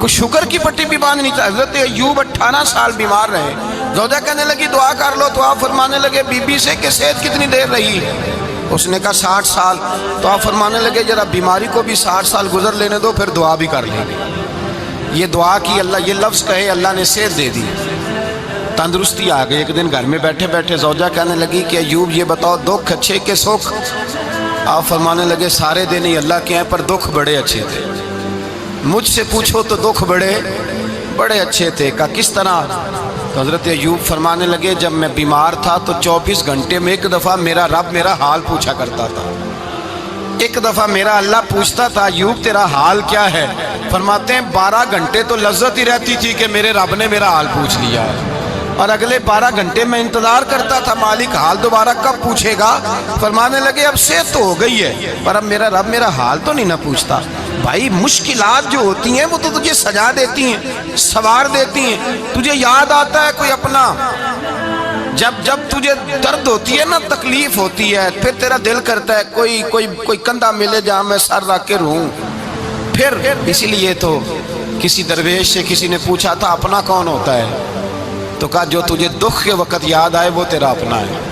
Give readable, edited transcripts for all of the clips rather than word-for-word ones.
کوئی شکر کی پٹی بھی باندھنی چاہیے۔ حضرت ایوب 18 سال بیمار رہے، زوجہ کہنے لگی دعا کر لو، تو آپ فرمانے لگے بی بی سے کہ صحت کتنی دیر رہی؟ اس نے کہا 60 سال۔ تو آپ فرمانے لگے ذرا بیماری کو بھی 60 سال گزر لینے دو، پھر دعا بھی کر لیں گے۔ یہ دعا کی، اللہ یہ لفظ کہے، اللہ نے صحت دے دی، تندرستی آ گئی۔ ایک دن گھر میں بیٹھے بیٹھے زوجہ کہنے لگی کہ ایوب یہ بتاؤ دکھ اچھے کہ سکھ؟ آپ فرمانے لگے سارے دن ہی اللہ کے ہیں، پر دکھ بڑے اچھے تھے۔ مجھ سے پوچھو تو دکھ بڑے اچھے تھے۔ کہا کس طرح؟ تو حضرت ایوب فرمانے لگے جب میں بیمار تھا تو 24 گھنٹے میں ایک دفعہ میرا رب میرا حال پوچھا کرتا تھا۔ ایک دفعہ میرا اللہ پوچھتا تھا ایوب تیرا حال کیا ہے؟ فرماتے ہیں 12 گھنٹے تو لذت ہی رہتی تھی کہ میرے رب نے میرا حال پوچھ لیا ہے، اور اگلے 12 گھنٹے میں انتظار کرتا تھا مالک حال دوبارہ کب پوچھے گا۔ فرمانے لگے اب صحت تو ہو گئی ہے، پر اب میرا رب میرا حال تو نہیں نہ پوچھتا۔ بھائی مشکلات جو ہوتی ہیں وہ تو تجھے سجا دیتی ہیں، سوار دیتی ہیں۔ تجھے یاد آتا ہے کوئی اپنا، جب تجھے درد ہوتی ہے نا، تکلیف ہوتی ہے، پھر تیرا دل کرتا ہے کوئی کندھا ملے جہاں میں سر رکھ کے رہوں۔ پھر اسی لیے تو کسی درویش سے کسی نے پوچھا تھا اپنا کون ہوتا ہے؟ تو کہا جو تجھے دکھ کے وقت یاد آئے وہ تیرا اپنا ہے،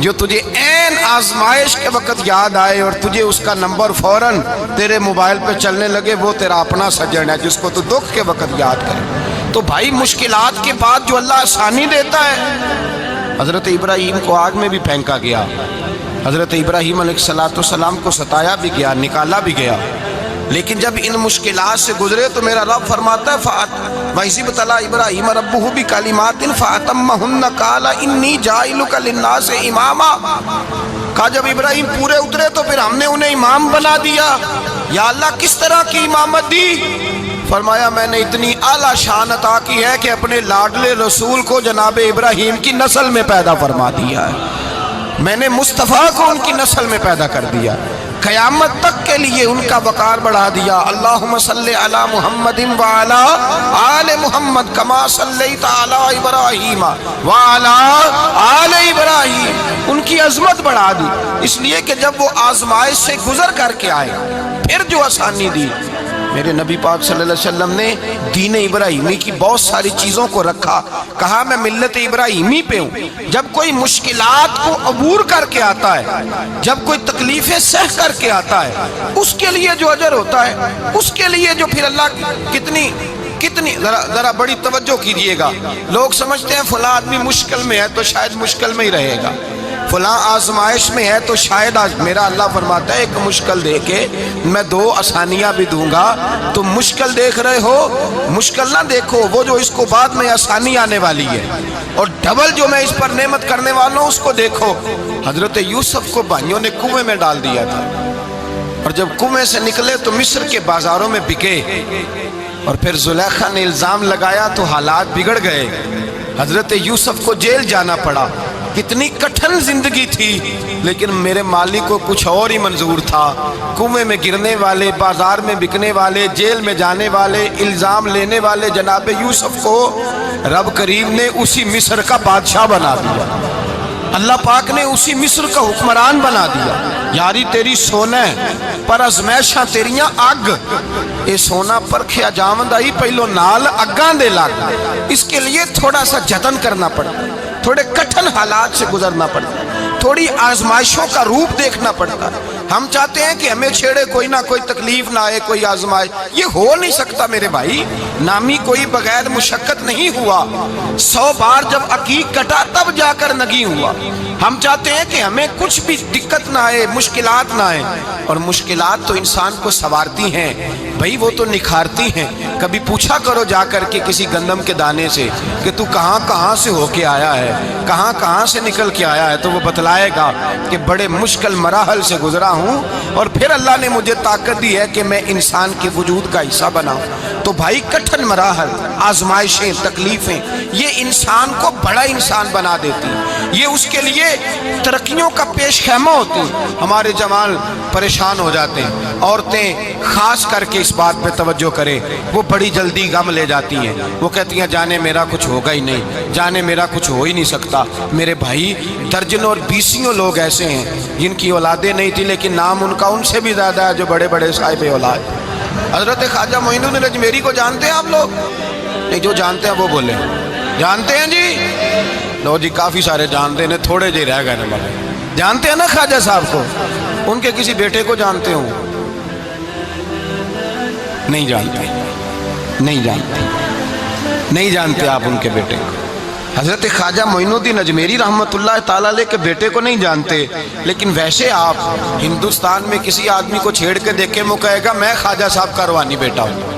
جو تجھے عین آزمائش کے وقت یاد آئے اور تجھے اس کا نمبر فوراً تیرے موبائل پہ چلنے لگے وہ تیرا اپنا سجن ہے، جس کو تو دکھ کے وقت یاد کرے۔ تو بھائی مشکلات کے بعد جو اللہ آسانی دیتا ہے، حضرت ابراہیم کو آگ میں بھی پھینکا گیا، حضرت ابراہیم علیہ السلام کو ستایا بھی گیا، نکالا بھی گیا، لیکن جب ان مشکلات سے گزرے تو میرا رب فرماتا ہے وَإِذِ ابْتَلَىٰ إِبْرَاهِيمَ رَبُّهُ بِكَلِمَاتٍ فَأَتَمَّهُنَّ قَالَ إِنِّي جَاعِلُكَ لِلنَّاسِ إِمَامًا۔ کہا جب ابراہیم پورے اترے تو پھر ہم نے انہیں امام بنا دیا۔ یا اللہ کس طرح کی امامت دی؟ فرمایا میں نے اتنی اعلیٰ شان عطا کی ہے کہ اپنے لاڈلے رسول کو جناب ابراہیم کی نسل میں پیدا فرما دیا ہے، میں نے مصطفیٰ کو ان کی نسل میں پیدا کر دیا، قیامت تک کے لیے ان کا وقار بڑھا دیا۔ اللہم صلی علی محمد وعلی آل محمد کما صلیت علی ابراہیم وعلی آل ابراہیم، ان کی عظمت بڑھا دی، اس لیے کہ جب وہ آزمائش سے گزر کر کے آئے پھر جو آسانی دی۔ میرے نبی پاک صلی اللہ علیہ وسلم نے دین ابراہیمی کی بہت ساری چیزوں کو رکھا، کہا میں ملت ابراہیمی پہ ہوں۔ جب کوئی مشکلات کو عبور کر کے آتا ہے، جب کوئی تکلیفیں سہ کر کے آتا ہے، اس کے لیے جو اجر ہوتا ہے، اس کے لیے جو پھر اللہ کتنی ذرا بڑی توجہ کیجئے گا۔ لوگ سمجھتے ہیں فلاں آدمی مشکل میں ہے تو شاید مشکل میں ہی رہے گا، فلاں آزمائش میں ہے تو شاید میرا اللہ فرماتا ہے ایک مشکل دے کے میں 2 آسانیاں بھی دوں گا۔ تم مشکل دیکھ رہے ہو، مشکل نہ دیکھو، وہ جو اس کو بعد میں آسانی آنے والی ہے، اور ڈبل جو میں اس پر نعمت کرنے والا ہوں اس کو دیکھو۔ حضرت یوسف کو بھائیوں نے کنویں میں ڈال دیا تھا، اور جب کنویں سے نکلے تو مصر کے بازاروں میں بکے، اور پھر زلیخا نے الزام لگایا تو حالات بگڑ گئے، حضرت یوسف کو جیل جانا پڑا۔ کتنی کٹھن زندگی تھی، لیکن میرے مالک کو کچھ اور ہی منظور تھا۔ کنویں میں گرنے والے، بازار میں بکنے والے، جیل میں جانے والے، الزام لینے والے جناب یوسف کو رب کریم نے اسی مصر کا بادشاہ بنا دیا، اللہ پاک نے اسی مصر کا حکمران بنا دیا۔ یاری تیری سونا پر ازمیشاں تیریاں اگ، اے سونا پرکھیا جاوندا ہی پہلو نال اگاں دے لگ، اس کے لیے تھوڑا سا جتن کرنا پڑتا، تھوڑے کٹھن حالات سے گزرنا پڑتا، تھوڑی آزمائشوں کا روپ دیکھنا پڑتا۔ ہم چاہتے ہیں کہ ہمیں چھیڑے کوئی نہ کوئی تکلیف نہ آئے، کوئی آزمائش، یہ ہو نہیں سکتا میرے بھائی۔ نامی کوئی بغیر مشقت نہیں ہوا، 100 بار جب عقیق کٹا تب جا کر نگی ہوا۔ ہم چاہتے ہیں کہ ہمیں کچھ بھی دقت نہ آئے، مشکلات نہ آئے، اور مشکلات تو انسان کو سنوارتی ہیں بھائی، وہ تو نکھارتی ہیں۔ کبھی پوچھا کرو جا کر کے کسی گندم کے دانے سے کہ تو کہاں سے ہو کے آیا ہے، کہاں سے نکل کے آیا ہے، تو وہ بتلائے گا کہ بڑے مشکل مراحل سے گزرا ہوں، اور پھر اللہ نے مجھے طاقت دی ہے کہ میں انسان کے وجود کا حصہ بناؤں۔ تو بھائی کٹھن مراحل، آزمائشیں، تکلیفیں، یہ انسان کو بڑا انسان بنا دیتی ہیں، یہ اس کے لیے ترقیوں کا پیش خیمہ ہوتی ہیں۔ ہمارے جوان پریشان ہو جاتے ہیں، عورتیں خاص کر کے اس بات پہ توجہ کریں، وہ بڑی جلدی غم لے جاتی ہیں، وہ کہتی ہیں جانے میرا کچھ ہوگا ہی نہیں، جانے میرا کچھ ہو ہی نہیں سکتا۔ میرے بھائی درجنوں اور بیسیوں لوگ ایسے ہیں جن کی اولادیں نہیں تھی، لیکن نام ان کا ان سے بھی زیادہ ہے جو بڑے بڑے صاحب اولاد۔ حضرت خواجہ معین الدین اجمیری کو جانتے ہیں آپ لوگ؟ نہیں، جو جانتے ہیں وہ بولیں جانتے ہیں جی؟ لو جی کافی سارے جانتے ہیں، تھوڑے جی رہ گئے نا۔ جانتے ہیں نا خواجہ صاحب کو؟ ان کے کسی بیٹے کو جانتے ہوں؟ نہیں جانتے، نہیں جانتے، نہیں جانتے آپ ان کے بیٹے کو۔ حضرت خواجہ معین الدین اجمیری رحمۃ اللہ تعالیٰ علیہ کے بیٹے کو نہیں جانتے، لیکن ویسے آپ ہندوستان میں کسی آدمی کو چھیڑ کے دیکھیں، وہ کہے گا میں خواجہ صاحب کا روحانی بیٹا ہوں،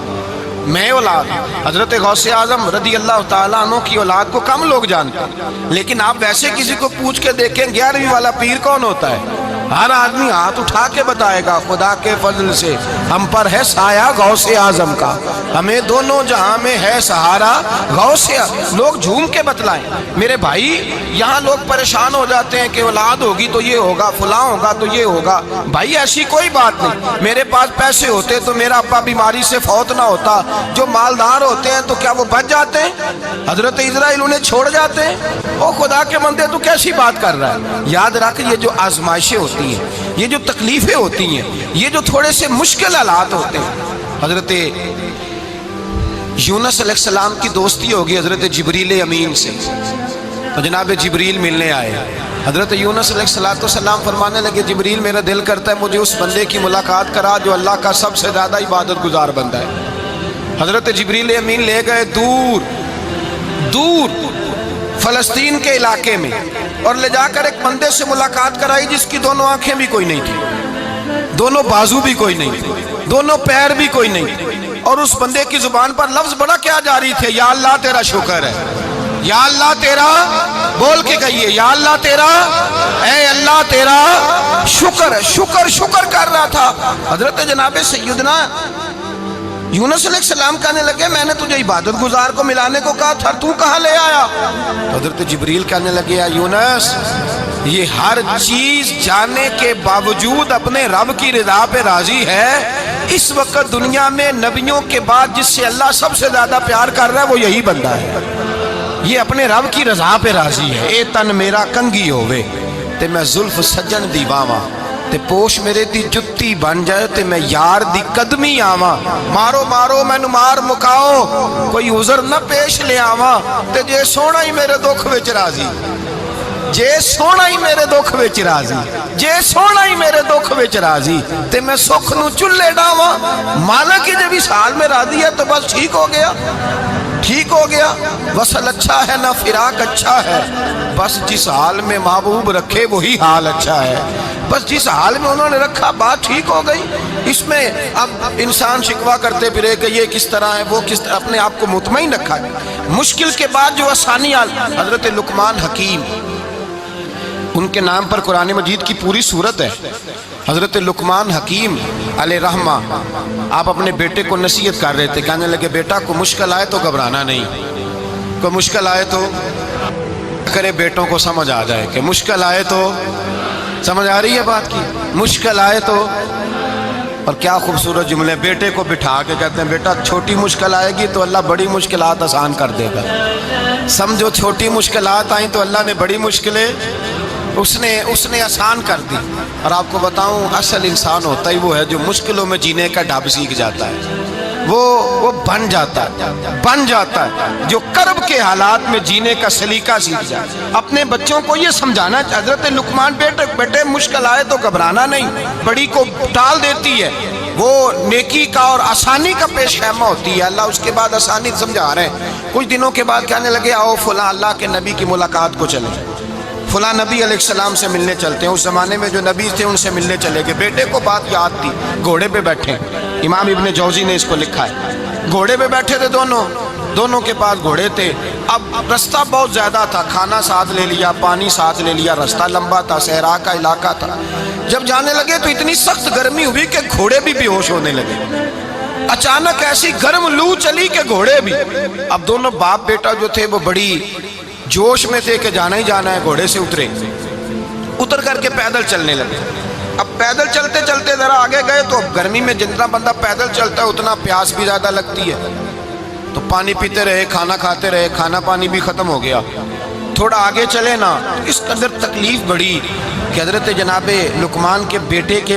میں اولاد۔ حضرت غوث اعظم رضی اللہ تعالیٰ عنہ کی اولاد کو کم لوگ جانتے ہیں، لیکن آپ ویسے کسی کو پوچھ کے دیکھیں 11ویں والا پیر کون ہوتا ہے، ہر آدمی ہاتھ اٹھا کے بتائے گا خدا کے فضل سے ہم پر ہے سایہ غوث اعظم کا، ہمیں دونوں جہاں میں ہے سہارا غوث اعظم۔ لوگ جھوم کے بتلائیں میرے بھائی، یہاں لوگ پریشان ہو جاتے ہیں کہ اولاد ہوگی تو یہ ہوگا، فلاں ہوگا تو یہ ہوگا۔ بھائی ایسی کوئی بات نہیں، میرے پاس پیسے ہوتے تو میرا ابا بیماری سے فوت نہ ہوتا۔ جو مالدار ہوتے ہیں تو کیا وہ بچ جاتے ہیں؟ حضرت اسرائیل انہیں چھوڑ جاتے ہیں؟ او خدا کے بندے تو کیسی بات کر رہا ہے؟ یاد رکھ، یہ جو آزمائشیں ہوتی ہیں، یہ جو تکلیفیں ہوتی ہیں، یہ جو تھوڑے سے مشکل حالات ہوتے ہیں۔ حضرت یونس علیہ السلام کی دوستی ہوگی حضرت جبریل امین سے، تو جناب جبریل ملنے آئے۔ حضرت یونس علیہ السلام فرمانے لگے جبریل میرا دل کرتا ہے مجھے اس بندے کی ملاقات کرا جو اللہ کا سب سے زیادہ عبادت گزار بندہ ہے۔ حضرت جبریل امین لے گئے دور دور فلسطین کے علاقے میں، اور لے جا کر ایک بندے سے ملاقات کرائی جس کی دونوں آنکھیں بھی کوئی نہیں تھی، دونوں بازو بھی کوئی نہیں تھی، دونوں پیر بھی کوئی نہیں تھی، اور اس بندے کی زبان پر لفظ بڑا کیا جاری تھے، یا اللہ تیرا شکر ہے، یا اللہ تیرا، بول کے کہیے یا اللہ تیرا، اے اللہ تیرا شکر ہے۔ شکر شکر کر رہا تھا۔ حضرت جناب سیدنا یونس علیہ السلام کہنے لگے میں نے تجھے عبادت گزار کو ملانے کو کہا تھا، تو کہاں لے آیا؟ حضرت جبریل کہنے لگے یا یونس، یہ ہر چیز جانے کے باوجود اپنے رب کی رضا پہ راضی ہے۔ اس وقت دنیا میں نبیوں کے بعد جس سے اللہ سب سے زیادہ پیار کر رہا ہے وہ یہی بندہ ہے، یہ اپنے رب کی رضا پہ راضی ہے۔ اے تن میرا کنگی ہوئے تے میں زلف سجن دی باواں، تے پوش میرے دی جتی بن جائے تے میں یار دی قدمی آواں، مارو مارو مینو مار مکاؤ کوئی عذر نہ پیش لے آواں، تے جے سونا ہی میرے دکھ وچ راضی، جے سونا ہی میرے دکھ وچ راضی، جے سونا ہی میرے دکھ وچ راضی، تے میں سکھ نو چلے ڈاواں۔ مانا کہ جب اس حال میں راضی ہے تو بس ٹھیک ہو گیا، ٹھیک ہو گیا۔ وصل اچھا ہے نہ فراق اچھا ہے، بس جس حال میں محبوب رکھے وہی حال اچھا ہے، بس جس حال میں انہوں نے رکھا بات ٹھیک ہو گئی۔ اس میں اب انسان شکوہ کرتے پھرے کہ یہ کس طرح ہے وہ کس طرح، اپنے آپ کو مطمئن رکھا ہے۔ مشکل کے بعد جو آسانی حضرت لقمان حکیم، ان کے نام پر قرآن مجید کی پوری سورت ہے۔ حضرت لقمان حکیم علیہ رحمہ آپ اپنے بیٹے کو نصیحت کر رہے تھے، کہنے لگے بیٹا کو مشکل آئے تو گھبرانا نہیں، کوئی مشکل آئے تو کرے بیٹوں کو سمجھ آ جائے کہ مشکل آئے تو، سمجھ آ رہی ہے بات کی، مشکل آئے تو۔ اور کیا خوبصورت جملے، بیٹے کو بٹھا کے کہتے ہیں بیٹا چھوٹی مشکل آئے گی تو اللہ بڑی مشکلات آسان کر دے گا، سمجھو چھوٹی مشکلات آئیں تو اللہ نے بڑی مشکلیں اس نے آسان کر دی۔ اور آپ کو بتاؤں اصل انسان ہوتا ہی وہ ہے جو مشکلوں میں جینے کا ڈھب سیکھ جاتا ہے، وہ بن جاتا ہے جو کرب کے حالات میں جینے کا سلیقہ سیکھ جائے۔ اپنے بچوں کو یہ سمجھانا، حضرت لقمان بیٹے مشکل آئے تو گھبرانا نہیں، بڑی کو ٹال دیتی ہے، وہ نیکی کا اور آسانی کا پیش خیمہ ہوتی ہے۔ اللہ اس کے بعد آسانی سمجھا رہے ہیں۔ کچھ دنوں کے بعد کہنے لگے آؤ فلاں اللہ کے نبی کی ملاقات کو چلیں، فلاں نبی علیہ السلام سے ملنے چلتے ہیں۔ اس زمانے میں جو نبی تھے ان سے ملنے چلے گئے۔ بیٹے کو بات یاد تھی، گھوڑے پہ بیٹھے، امام ابن جوزی نے اس کو لکھا ہے، گھوڑے پہ بیٹھے تھے دونوں کے پاس گھوڑے تھے۔ اب رستہ بہت زیادہ تھا، کھانا ساتھ لے لیا، پانی ساتھ لے لیا، رستہ لمبا تھا، صحرا کا علاقہ تھا۔ جب جانے لگے تو اتنی سخت گرمی ہوئی کہ گھوڑے بھی بے ہوش ہونے لگے۔ اچانک ایسی گرم لو چلی کہ گھوڑے بھی، اب دونوں باپ بیٹا جو تھے وہ بڑی جوش میں تھے کہ جانا ہی جانا ہے، گھوڑے سے اتر کر کے پیدل چلنے لگے۔ اب پیدل چلتے چلتے ذرا آگے گئے تو گرمی میں جتنا بندہ پیدل چلتا ہے اتنا پیاس بھی زیادہ لگتی ہے، تو پانی پیتے رہے، کھانا کھاتے رہے، کھانا پانی بھی ختم ہو گیا۔ تھوڑا آگے چلے نا، اس قدر تکلیف بڑی کہ حضرت جناب لقمان کے بیٹے کے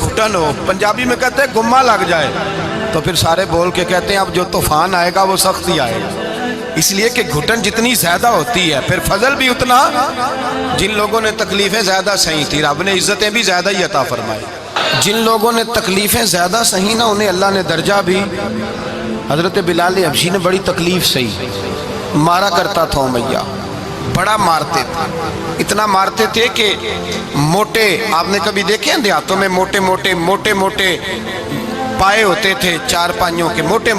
گھٹن ہو، پنجابی میں کہتے ہیں گما لگ جائے، تو پھر سارے بول کے کہتے ہیں اب جو طوفان آئے گا وہ سخت ہی آئے گا، اس لیے کہ گھٹن جتنی زیادہ ہوتی ہے پھر فضل بھی اتنا۔ جن لوگوں نے تکلیفیں زیادہ سہی تھی رب نے عزتیں بھی زیادہ ہی عطا فرمائی، جن لوگوں نے تکلیفیں زیادہ سہی نا انہیں اللہ نے درجہ بھی۔ حضرت بلال حبشی نے بڑی تکلیف سہی، مارا کرتا تھا امیہ، بڑا مارتے تھے، اتنا مارتے تھے کہ موٹے، آپ نے کبھی دیکھے ہیں دیہاتوں میں موٹے موٹے پائے ہوتے تھے چارپائیوں کے، موٹے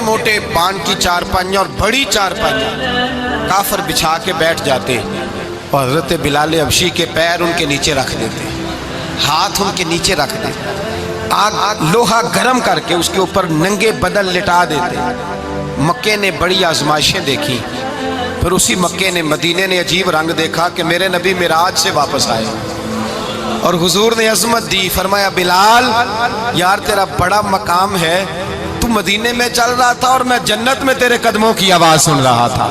موٹے پان کی چارپائیاں اور بڑی چارپائیاں کافر بچھا کے بیٹھ جاتے، اور حضرت بلال حبشی کے پیر ان کے نیچے رکھ دیتے، ہاتھ ان کے نیچے رکھ دیتے، آگ لوہا گرم کر کے اس کے اوپر ننگے بدن لٹا دیتے۔ مکے نے بڑی آزمائشیں دیکھی، پھر اسی مکے نے، مدینے نے عجیب رنگ دیکھا کہ میرے نبی معراج سے واپس آئے، اور حضور نے عظمت دی، فرمایا بلال یار تیرا بڑا مقام ہے، تو مدینے میں چل رہا تھا اور میں جنت میں تیرے قدموں کی آواز سن رہا تھا،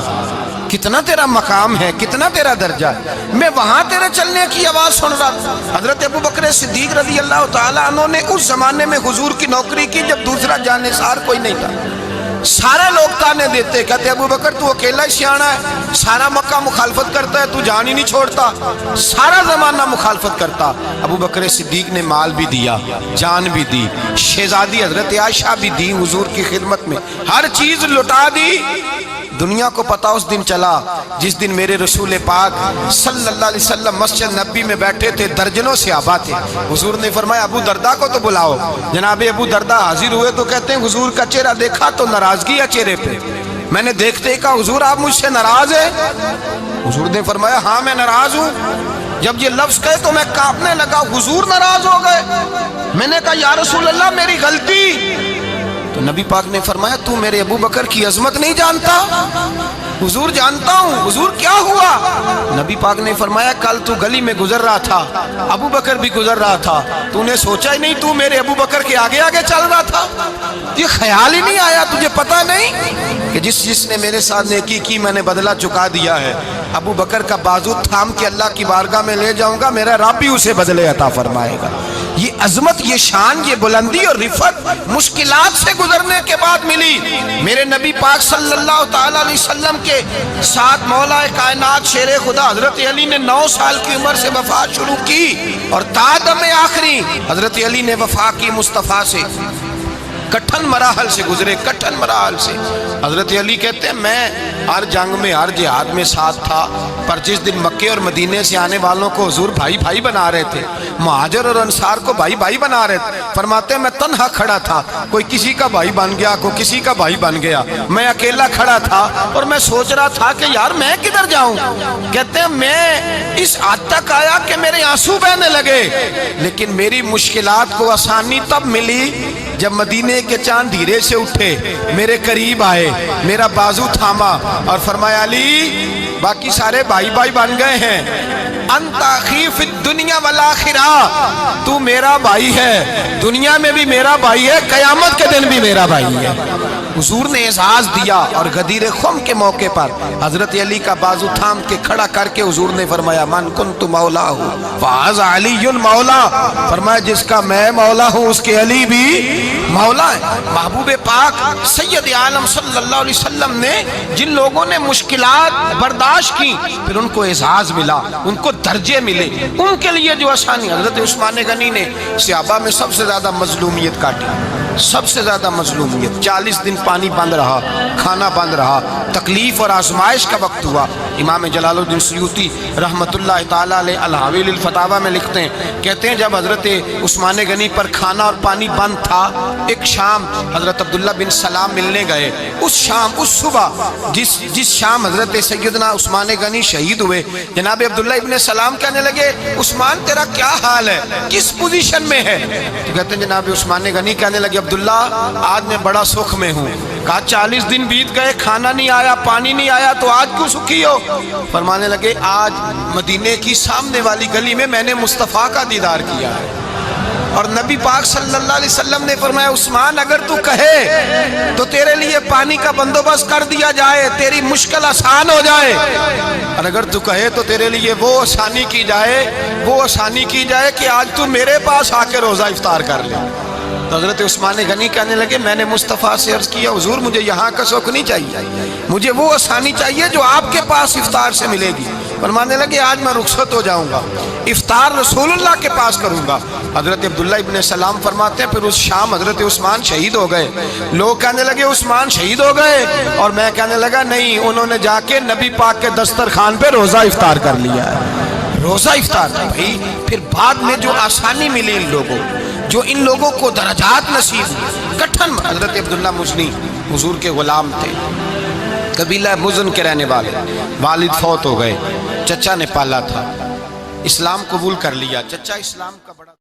کتنا تیرا مقام ہے، کتنا تیرا درجہ ہے، میں وہاں تیرے چلنے کی آواز سن رہا تھا۔ حضرت ابو بکر صدیق رضی اللہ تعالیٰ عنہ نے اس زمانے میں حضور کی نوکری کی جب دوسرا جانثار کوئی نہیں تھا، سارے لوگ تانے دیتے، کہتے ابو بکر تو اکیلا ہی سیاںا ہے، سارا مکہ مخالفت کرتا ہے، تو جان ہی نہیں چھوڑتا، سارا زمانہ مخالفت کرتا۔ ابو بکر صدیق نے مال بھی دیا، جان بھی دی، شہزادی حضرت عائشہ بھی دی حضور کی خدمت میں، ہر چیز لٹا دی۔ دنیا کو پتا اس دن چلا جس دن میرے رسول پاک صلی اللہ علیہ وسلم مسجد نبی میں بیٹھے تھے، درجنوں صحابہ تھے، حضور نے فرمایا ابو دردہ کو تو بلاؤ۔ جناب ابو دردہ حاضر ہوئے تو کہتے ہیں حضور کا چہرہ دیکھا تو ناراضگی ہے چہرے پہ، میں نے دیکھتے ہی کہا حضور آپ مجھ سے ناراض ہیں؟ حضور نے فرمایا ہاں میں ناراض ہوں۔ جب یہ لفظ کہے تو میں کانپنے لگا، حضور ناراض ہو گئے؟ میں نے کہا یا رسول اللہ میری غلطی۔ تو نبی پاک نے فرمایا تو میرے ابو بکر کی عظمت نہیں جانتا؟ حضور جانتا ہوں۔ حضور کیا ہوا؟ نبی پاک نے فرمایا کل تو گلی میں گزر رہا تھا، ابو بکر بھی گزر رہا تھا، تو نے سوچا ہی نہیں تو میرے ابو بکر کے آگے آگے چل رہا تھا؟ یہ خیال ہی نہیں آیا تجھے پتا نہیں کہ جس نے میرے ساتھ نیکی کی میں نے بدلہ چکا دیا ہے، ابو بکر کا بازو تھام کے اللہ کی بارگاہ میں لے جاؤں گا، میرا رب بھی اسے بدلے عطا فرمائے گا۔ یہ عظمت، یہ شان، یہ بلندی اور رفعت مشکلات سے گزرنے کے بعد ملی۔ میرے نبی پاک صلی اللہ تعالیٰ علیہ وسلم کے ساتھ مولا کائنات شیر خدا حضرت علی نے 9 سال کی عمر سے وفات شروع کی، اور تا دم آخری حضرت علی نے وفا کی مصطفیٰ سے۔ کٹھن مراحل سے گزرے، کٹھن مراحل سے۔ حضرت علی کہتے ہیں میں ہر جنگ میں، ہر جہاد میں ساتھ تھا، پر جس دن مکے اور مدینے سے آنے والوں کو حضور بھائی بھائی بنا رہے تھے، مہاجر اور انصار کو بھائی بھائی بنا رہے تھے، فرماتے ہیں میں تنہا کھڑا تھا، کوئی کسی کا بھائی بن گیا، کوئی کسی کا بھائی بن گیا، میں اکیلا کھڑا تھا اور میں سوچ رہا تھا کہ یار میں کدھر جاؤں۔ کہتے ہیں میں اس حد تک آیا کہ میرے آنسو بہنے لگے، لیکن میری مشکلات کو آسانی تب ملی جب مدینے کے چاند دھیرے سے اٹھے، میرے قریب آئے، میرا بازو تھاما اور فرمایا علی باقی سارے بھائی بھائی بن گئے ہیں، انت اخی فی الدنیا والآخرہ، تو میرا بھائی ہے، دنیا میں بھی میرا بھائی ہے، قیامت کے دن بھی میرا بھائی ہے۔ حضور نے اعزاز دیا، اور غدیر خم کے موقع پر حضرت علی کا بازو تھام کے کھڑا کر کے حضور نے فرمایا من کنت مولا ہوں فہذا علی مولا، فرمایا جس کا میں مولا ہوں اس کے علی بھی مولا ہے۔ محبوب پاک سید عالم صلی اللہ علیہ وسلم نے جن لوگوں نے مشکلات برداشت کی، پھر ان کو اعزاز ملا، ان کو درجے ملے، ان کے لیے جو آسانی۔ حضرت عثمان غنی نے صحابہ میں سب سے زیادہ مظلومیت کاٹی، سب سے زیادہ مظلومیت، 40 دن پانی بند رہا، کھانا بند رہا، تکلیف اور آزمائش کا وقت ہوا۔ امام جلال الدین سیوطی رحمت اللہ تعالیٰ علیہ الحاویل الفتاویٰ میں لکھتے ہیں، کہتے ہیں جب حضرت عثمان غنی پر کھانا اور پانی بند تھا، ایک شام حضرت عبداللہ بن سلام ملنے گئے، اس شام، اس صبح جس شام حضرت سیدنا عثمان غنی شہید ہوئے، جناب عبداللہ ابن سلام کہنے لگے عثمان تیرا کیا حال ہے، کس پوزیشن میں ہے؟ تو کہتے ہیں جناب عثمان غنی کہنے لگے عبداللہ آج میں بڑا سکھ میں ہوں۔ کہا 40 دن بیت گئے، کھانا نہیں آیا، پانی نہیں آیا، تو آج کیوں سکھی ہو؟ فرمانے لگے آج مدینے کی سامنے والی گلی میں میں نے مصطفیٰ کا دیدار کیا ہے۔ اور نبی پاک صلی اللہ علیہ وسلم نے فرمایا عثمان اگر تو کہے تو تیرے لیے پانی کا بندوبست کر دیا جائے، تیری مشکل آسان ہو جائے، اور اگر تو کہے تو تیرے لیے وہ آسانی کی جائے کہ آج تو میرے پاس آ کے روزہ افطار کر لے۔ تو حضرت عثمان غنی کہنے لگے میں نے مصطفیٰ سے عرض کیا حضور مجھے یہاں کا سوک نہیں چاہیے، مجھے وہ آسانی چاہیے جو آپ کے پاس افطار سے ملے گی۔ فرمانے لگے آج میں رخصت ہو جاؤں گا، افطار رسول اللہ کے پاس کروں گا۔ حضرت عبداللہ ابن سلام فرماتے ہیں پھر اس شام حضرت عثمان شہید ہو گئے۔ لوگ کہنے لگے عثمان شہید ہو گئے، اور میں کہنے لگا نہیں، انہوں نے جا کے نبی پاک کے دسترخوان پہ روزہ افطار کر لیا ہے۔ روزہ افطار بھائی، پھر بعد میں جو آسانی ملی ان لوگوں، جو ان لوگوں کو درجات نصیب ہوئے، کٹھن حضرت عبداللہ مزنی حضور کے غلام تھے، قبیلہ مزن کے رہنے والے، والد فوت ہو گئے، چچا نے پالا تھا، اسلام قبول کر لیا، چچا اسلام کا بڑا